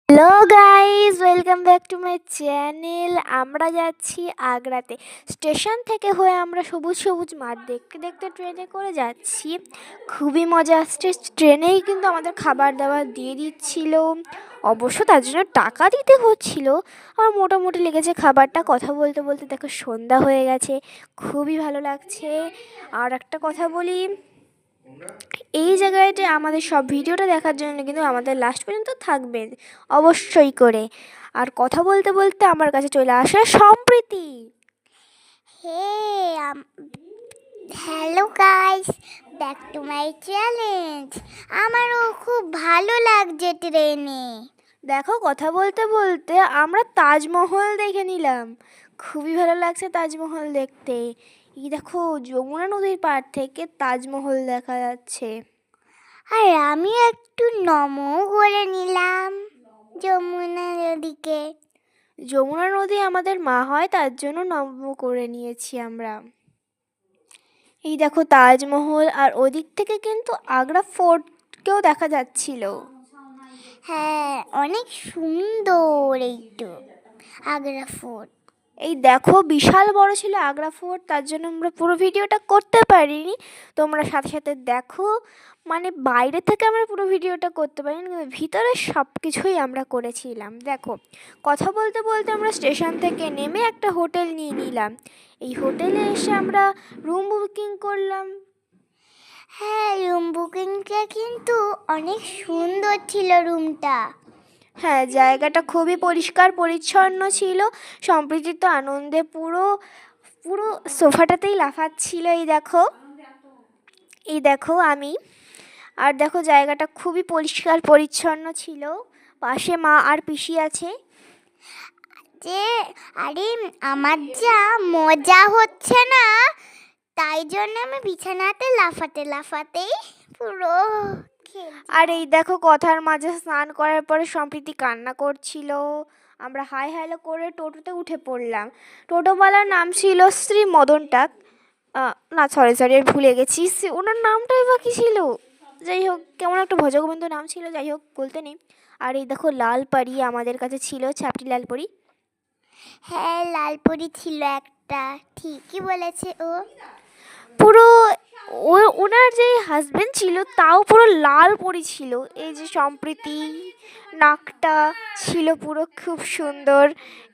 Hello guys, welcome back to my channel. আমরা যাচ্ছি আগ্রাতে। Station থেকে হয়ে আমরা সবুজ সবুজ মাঠ দেখতে দেখতে ট্রেনে করে যাচ্ছি। খুবই মজা আসছে। ট্রেনেই কিন্তু আমাদের খাবার দাবার দিয়ে দিচ্ছিল, অবশ্য তার জন্য টাকা দিতে হচ্ছিল। আমার মোটামুটি লেগেছে খাবারটা। কথা বলতে বলতে দেখো সন্ধ্যা হয়ে গেছে, খুবই ভালো লাগছে। আর একটা কথা বলি, এই জায়গাতে আমাদের সব ভিডিওটা দেখার জন্য কিন্তু আমাদের লাস্ট পর্যন্ত থাকবেন অবশ্যই করে। আর কথা বলতে বলতে আমার কাছে চলে আসে সম্প্রীতি। Hey hello guys, back to my challenge. আমারও খুব ভালো লাগছে ট্রেনে। দেখো কথা বলতে বলতে আমরা তাজমহল দেখে নিলাম, খুবই ভালো লাগছে তাজমহল দেখতে। এই দেখো যমুনা নদীর পাড় থেকে তাজমহল দেখা যাচ্ছে। আর আমি একটু নমও করে নিলাম যমুনা নদীকে। যমুনা নদী আমাদের মা হয়, তার জন্য নম করে নিয়েছি আমরা। এই দেখো তাজমহল, আর ওদিক থেকে কিন্তু আগ্রা ফোর্টকেও দেখা যাচ্ছিল। হ্যাঁ, অনেক সুন্দর এইটো আগ্রা ফোর্ট। এই দেখো বিশাল বড় ছিল আগ্রা ফোর্ট, তার জন্য আমরা পুরো ভিডিওটা করতে পারিনি। তোমরা সাথে সাথে দেখো, মানে বাইরে থেকে আমরা পুরো ভিডিওটা করতে পারিনি, কিন্তু ভিতরে সব কিছুই আমরা করেছিলাম। দেখো কথা বলতে বলতে আমরা স্টেশন থেকে নেমে একটা হোটেল নিয়ে নিলাম। এই হোটেলে এসে আমরা রুম বুকিং করলাম। হ্যাঁ, রুম বুকিংটা কিন্তু অনেক সুন্দর ছিল রুমটা। হ্যাঁ, জায়গাটা খুবই পরিষ্কার পরিচ্ছন্ন ছিল। সম্প্রীতি তো আনন্দে পুরো পুরো সোফাটাতেই লাফাচ্ছিল। এই দেখো আমি, আর দেখো জায়গাটা খুবই পরিষ্কার পরিচ্ছন্ন ছিল। পাশে মা আর পিসি আছে। যে আরে, আমার যা মজা হচ্ছে না, তাই জন্য আমি বিছানাতে লাফাতে লাফাতেই পুরো আর এই দেখো কথার মাঝে স্নান করার পরে সম্প্রীতি কান্না করছিল। আমরা হাই হ্যালো করে টোটোতে উঠে পড়লাম। টোটোওয়ালার নাম ছিল শ্রী মদন টাক। না, সরি সরি, আমি ভুলে গেছি ওনার নামটাই বা কী ছিল। যাই হোক, কেমন একটা ভজগোবিন্দ নাম ছিল, যাই হোক বলতে নেই। আর এই দেখো লাল পাড়ি আমাদের কাছে ছিল, ছাপটি লাল পরি। হ্যাঁ, লালপুরি ছিল একটা, ঠিকই বলেছে ও। পুরো ওনার যে হাজবেন্ড ছিল তাও পুরো লাল পরি ছিল। এই যে সম্প্রীতি, নাকটা ছিল পুরো খুব সুন্দর।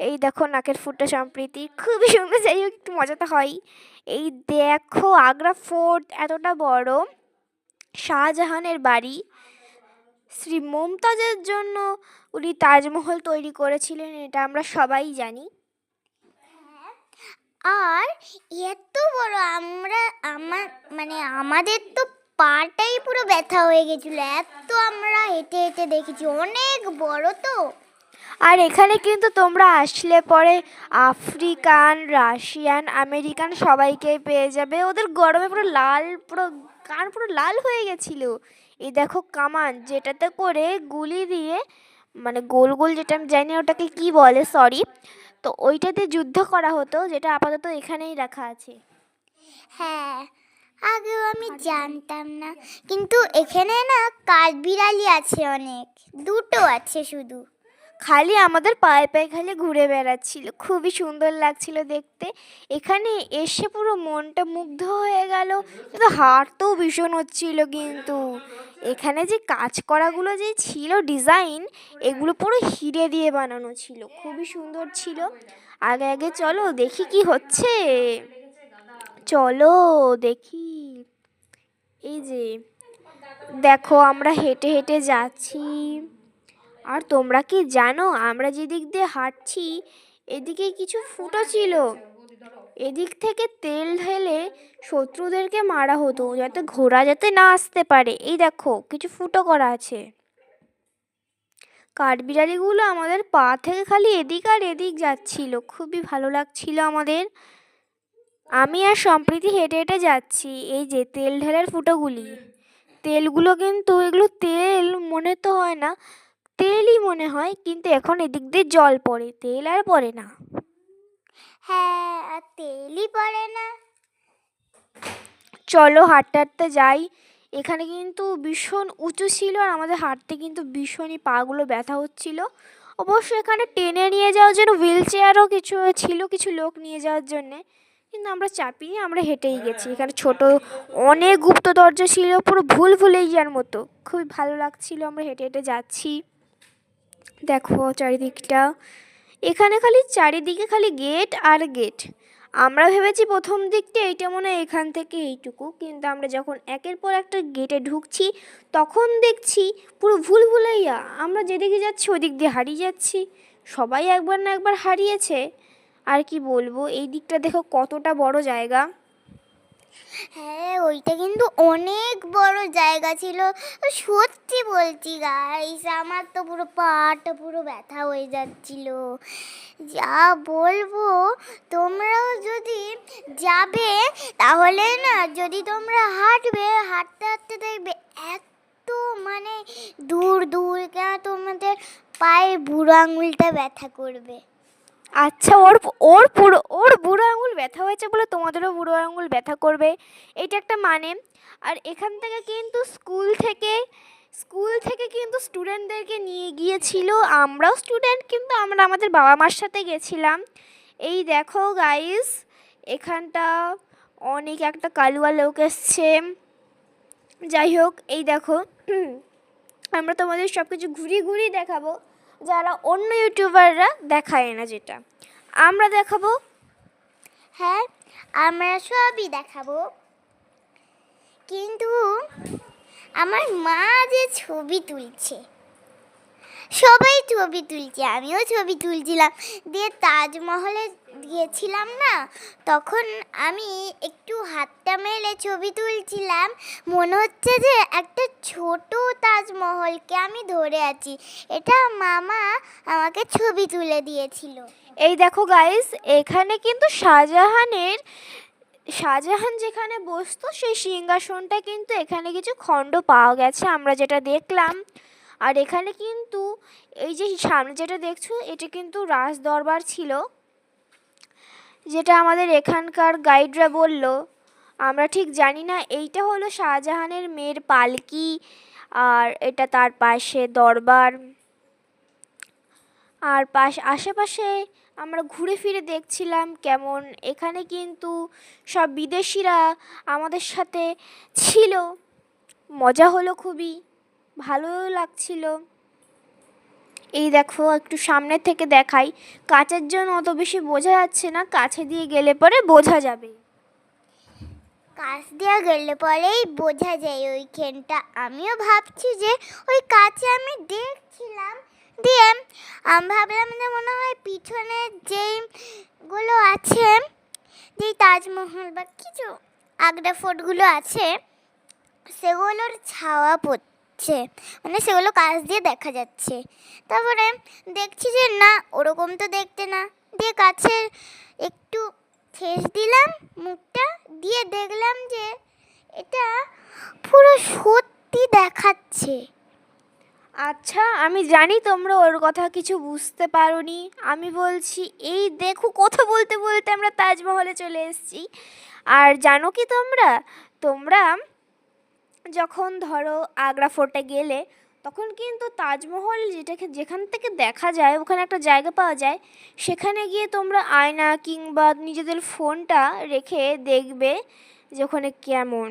এই দেখো নাকের ফুটটা সম্প্রীতি খুবই সুন্দর। যাই হোক, একটু মজা তো হয়। এই দেখো আগ্রা ফোর্ট এতটা বড়, শাহজাহানের বাড়ি। শ্রী মমতাজের জন্য উনি তাজমহল তৈরি করেছিলেন, এটা আমরা সবাই জানি। আর এত বড়, আমাদের তো পাটাই পুরো ব্যথা হয়ে গেছিল, এত আমরা হেঁটে হেঁটে দেখেছি, অনেক বড় তো। আর এখানে কিন্তু তোমরা আসলে পরে আফ্রিকান, রাশিয়ান, আমেরিকান সবাইকেই পেয়ে যাবে। ওদের গরমে পুরো লাল, পুরো কান পুরো লাল হয়ে গেছিল। এই দেখো কামান, যেটাতে করে গুলি দিয়ে, মানে গোল গোল, যেটা আমি জানি না ওটাকে কি বলে, সরি। তো ওইটাতে যুদ্ধ করা হতো, যেটা আপাতত এখানেই রাখা আছে। হ্যাঁ, আগেও আমি জানতাম না, কিন্তু এখানে না কাঠবিড়ালি আছে অনেক, দুটো আছে শুধু। খালি আমাদের পায়ে পায়ে খালি ঘুরে বেড়াচ্ছিল, খুবই সুন্দর লাগছিল দেখতে। এখানে এসে পুরো মনটা মুগ্ধ হয়ে গেল, কিন্তু হাঁটতেও ভীষণ হচ্ছিল। কিন্তু এখানে যে কাজ করাগুলো যে ছিল ডিজাইন, এগুলো পুরো হিরে দিয়ে বানানো ছিল, খুবই সুন্দর ছিল। আগে আগে চলো দেখি কি হচ্ছে, চলো দেখি। এই যে দেখো আমরা হেঁটে হেঁটে যাচ্ছি। আর তোমরা কি জানো, আমরা যেদিক দিয়ে হাঁটছি এদিকে কিছু ফুটো ছিল। এদিক থেকে তেল ঢেলে শত্রুদেরকে মারা হতো, যাতে ঘোড়া যাতে না আসতে পারে। এই দেখো কিছু ফুটো করা আছে। কাঠবিড়ালিগুলো আমাদের পা থেকে খালি এদিক আর এদিক যাচ্ছিল, খুবই ভালো লাগছিল আমাদের। আমি আর সম্প্রীতি হেঁটে হেঁটে যাচ্ছি। এই যে তেল ঢালার ফুটোগুলি, তেলগুলো কিন্তু এগুলো তেল মনে তো হয় না, তেলই মনে হয়, কিন্তু এখন এদিক দিয়ে জল পড়ে, তেল আর পড়ে না। হ্যাঁ, আর তেলই পড়ে না। চলো হাঁটতে হাঁটতে যাই। এখানে কিন্তু ভীষণ উঁচু ছিল আর আমাদের হাঁটতে কিন্তু ভীষণই পাগুলো ব্যথা হচ্ছিল। অবশ্য এখানে টেনে নিয়ে যাওয়ার জন্য হুইল চেয়ারও কিছু ছিল, কিছু লোক নিয়ে যাওয়ার জন্যে, কিন্তু আমরা চাপিয়ে আমরা হেঁটেই গেছি। এখানে ছোট অনেক গুপ্ত দরজা ছিল, পুরো ভুলভুলাইয়ার মতো, খুবই ভালো লাগছিল। আমরা হেঁটে হেঁটে যাচ্ছি, দেখো চারিদিকটা, এখানে খালি চারিদিকে খালি গেট আর গেট। আমরা ভেবেছি প্রথম দিকটা এইটা মনে হয় এখান থেকে এইটুকু, কিন্তু আমরা যখন একের পর একটা গেটে ঢুকছি তখন দেখছি পুরো ভুলভুলাইয়া। আমরা যেদিকে যাচ্ছি ওদিক দিয়ে হারিয়ে যাচ্ছি। সবাই একবার না একবার হারিয়েছে। আর কি বলবো, এই দিকটা দেখো কতটা বড় জায়গা। হ্যাঁ, ওইটা কিন্তু অনেক বড় জায়গা ছিল। সত্যি বলছি গাইস, আমার তো পুরো পাটা পুরো ব্যথা হয়ে যাচ্ছিল। যা বলবো, তোমরাও যদি যাবে তাহলে না, যদি তোমরা হাঁটবে, হাঁটতে হাঁটতে দেখবে এত মানে দূর দূর কেন তোমাদের পায়ে বুড়ো আঙুলটা ব্যথা করবে। আচ্ছা, ওর বুড়ো আঙুল ব্যথা হয়েছে বলে তোমাদেরও বুড়ো আঙুল ব্যথা করবে, এটা একটা মানে। আর এখান থেকে কিন্তু স্কুল থেকে কিন্তু স্টুডেন্টদেরকে নিয়ে গিয়েছিল। আমরাও স্টুডেন্ট, কিন্তু আমরা আমাদের বাবা মার সাথে গেছিলাম। এই দেখো গাইস, এখানটা অনেক একটা কালুয়া লোক এসছে। যাই হোক, এই দেখো, আমরা তোমাদের সব কিছু ঘুরিয়ে ঘুরিয়ে দেখাবো, যারা অন্য ইউটিউবাররা দেখায় না, যেটা আমরা দেখাবো। হ্যাঁ, আমরা সবই দেখাবো, কিন্তু আমার মা যে ছবি তুলছে, সবাই ছবি তুলছে, আমিও ছবি তুলছিলাম। দিয়ে তাজমহলে গিয়েছিলাম না, তখন আমি একটু হাতটা মেলে ছবি তুলছিলাম। মনে হচ্ছে যে একটা ছোট তাজমহলকে আমি ধরে আছি। এটা মামা আমাকে ছবি তুলে দিয়েছিল। এই দেখো গাইস, এখানে কিন্তু শাহজাহান যেখানে বসতো সেই সিংহাসনটা কিন্তু এখানে কিছু খণ্ড পাওয়া গেছে, আমরা যেটা দেখলাম। আর এখানে কিন্তু এই যে সামনে যেটা দেখছো, এটা কিন্তু রাজ দরবার ছিল, যেটা আমাদের এখানকার গাইডরা বলল। আমরা ঠিক জানি না। এইটা হলো শাহজাহানের মেয়ের পালকি, আর এটা তার পাশে দরবার। আর আশেপাশে আমরা ঘুরে ফিরে দেখছিলাম কেমন এখানে কিন্তু সব বিদেশিরা আমাদের সাথে ছিল। মজা হলো, খুবই ভালো লাগছিল। এই দেখো, একটু সামনে থেকে দেখাই, কাচের জন্য অত বেশি বোঝা যাচ্ছে না, কাছে দিয়ে গেলে পরে বোঝা যাবে। কাছ দিয়ে গেলে পরেই বোঝা যায় ওইখানটা। আমিও ভাবছি যে ওই কাছে আমি দেখছিলাম, দিয়ে আমি ভাবলাম যে মনে হয় পিছনে যেইগুলো আছে, যেই তাজমহল বা কিছু আগ্রা ফোর্টগুলো আছে, সেগুলোর ছাওয়া পড়ছে, মানে সেগুলো কাছ দিয়ে দেখা যাচ্ছে। তারপরে দেখছি যে না, ওরকম তো দেখতে না। দিয়ে কাছে একটু ঠেস দিলাম মুখটা, দিয়ে দেখলাম যে এটা পুরো সত্যি দেখাচ্ছে। আচ্ছা, আমি জানি তোমরা ওর কথা কিছু বুঝতে পারোনি। আমি বলছি, এই দেখো, কথা বলতে বলতে আমরা তাজমহলে চলে এসেছি। আর জানো কি, তোমরা তোমরা যখন ধরো আগ্রা ফোর্টে গেলে, তখন কিন্তু তাজমহল যেখান থেকে দেখা যায়, ওখানে একটা জায়গা পাওয়া যায়, সেখানে গিয়ে তোমরা আয়না কিংবা নিজেদের ফোনটা রেখে দেখবে যে ওখানে কেমন